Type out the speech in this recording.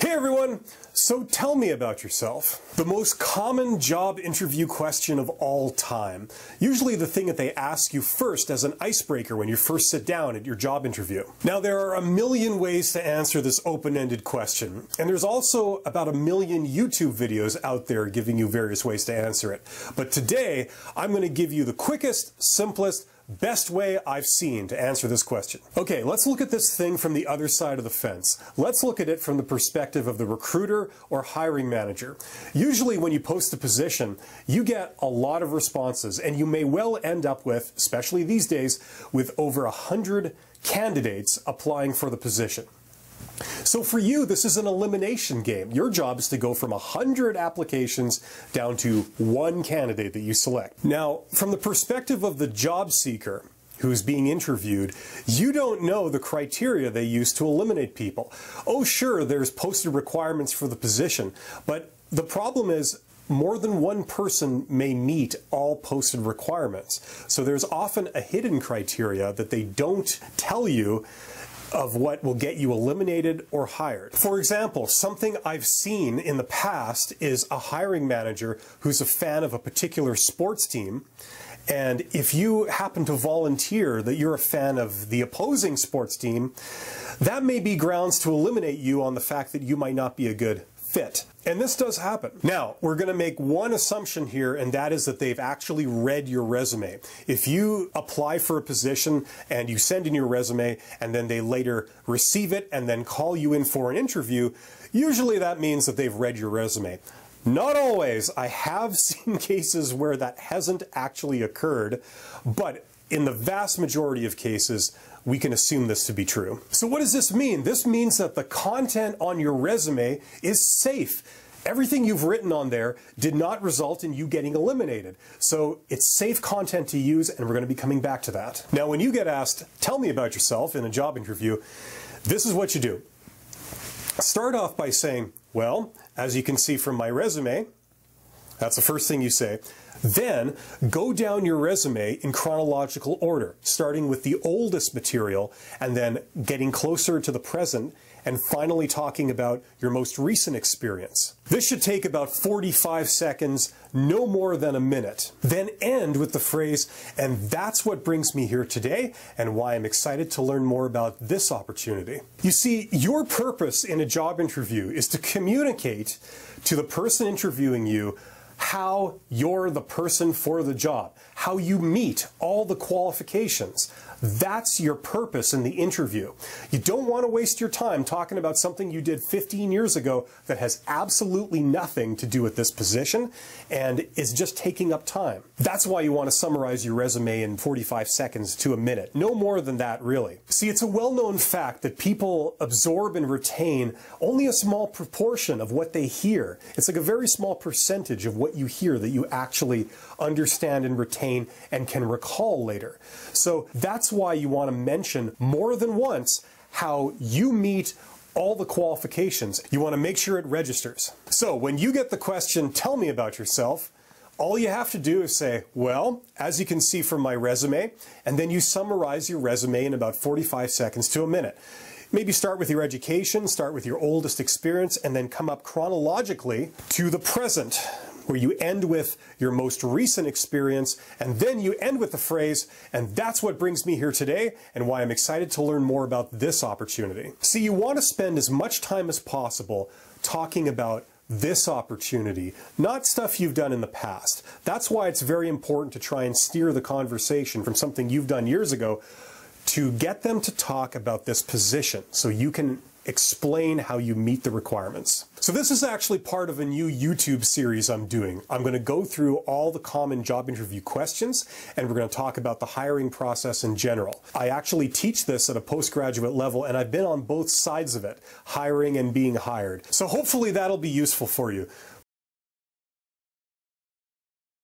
Hey everyone! So tell me about yourself. The most common job interview question of all time. Usually the thing that they ask you first as an icebreaker when you first sit down at your job interview. Now there are a million ways to answer this open-ended question, and there's also about a million YouTube videos out there giving you various ways to answer it. But today, I'm going to give you the quickest, simplest, best way I've seen to answer this question. Okay, let's look at this thing from the other side of the fence. Let's look at it from the perspective of the recruiter or hiring manager. Usually when you post a position, you get a lot of responses, and you may well end up with, especially these days, with over 100 candidates applying for the position. So for you, this is an elimination game. Your job is to go from 100 applications down to one candidate that you select. Now, from the perspective of the job seeker who's being interviewed, you don't know the criteria they use to eliminate people. Oh, sure, there's posted requirements for the position, but the problem is more than one person may meet all posted requirements. So there's often a hidden criteria that they don't tell you of what will get you eliminated or hired. For example, something I've seen in the past is a hiring manager who's a fan of a particular sports team, and if you happen to volunteer that you're a fan of the opposing sports team, that may be grounds to eliminate you on the fact that you might not be a good fit. And this does happen. Now, we're going to make one assumption here, and that is that they've actually read your resume. If you apply for a position and you send in your resume and then they later receive it and then call you in for an interview, usually that means that they've read your resume. Not always. I have seen cases where that hasn't actually occurred, but in the vast majority of cases, we can assume this to be true. So what does this mean? This means that the content on your resume is safe. Everything you've written on there did not result in you getting eliminated. So it's safe content to use, and we're going to be coming back to that. Now, when you get asked, tell me about yourself in a job interview, this is what you do. Start off by saying, well, as you can see from my resume, that's the first thing you say. Then go down your resume in chronological order, starting with the oldest material and then getting closer to the present and finally talking about your most recent experience. This should take about 45 seconds, no more than a minute. Then end with the phrase, and that's what brings me here today and why I'm excited to learn more about this opportunity. You see, your purpose in a job interview is to communicate to the person interviewing you how you're the person for the job, how you meet all the qualifications. That's your purpose in the interview. You don't want to waste your time talking about something you did 15 years ago that has absolutely nothing to do with this position and is just taking up time. That's why you want to summarize your resume in 45 seconds to a minute. No more than that, really. See, it's a well-known fact that people absorb and retain only a small proportion of what they hear. It's like a very small percentage of what you hear that you actually understand and retain and can recall later. So that's why you want to mention more than once how you meet all the qualifications. You want to make sure it registers. So when you get the question, tell me about yourself, all you have to do is say, well, as you can see from my resume, and then you summarize your resume in about 45 seconds to a minute. Maybe start with your education, start with your oldest experience, and then come up chronologically to the present, where you end with your most recent experience, and then you end with the phrase, and that's what brings me here today, and why I'm excited to learn more about this opportunity. See, you want to spend as much time as possible talking about this opportunity, not stuff you've done in the past. That's why it's very important to try and steer the conversation from something you've done years ago to get them to talk about this position so you can explain how you meet the requirements. So this is actually part of a new YouTube series I'm doing. I'm going to go through all the common job interview questions, and we're going to talk about the hiring process in general. I actually teach this at a postgraduate level, and I've been on both sides of it, hiring and being hired. So hopefully that'll be useful for you.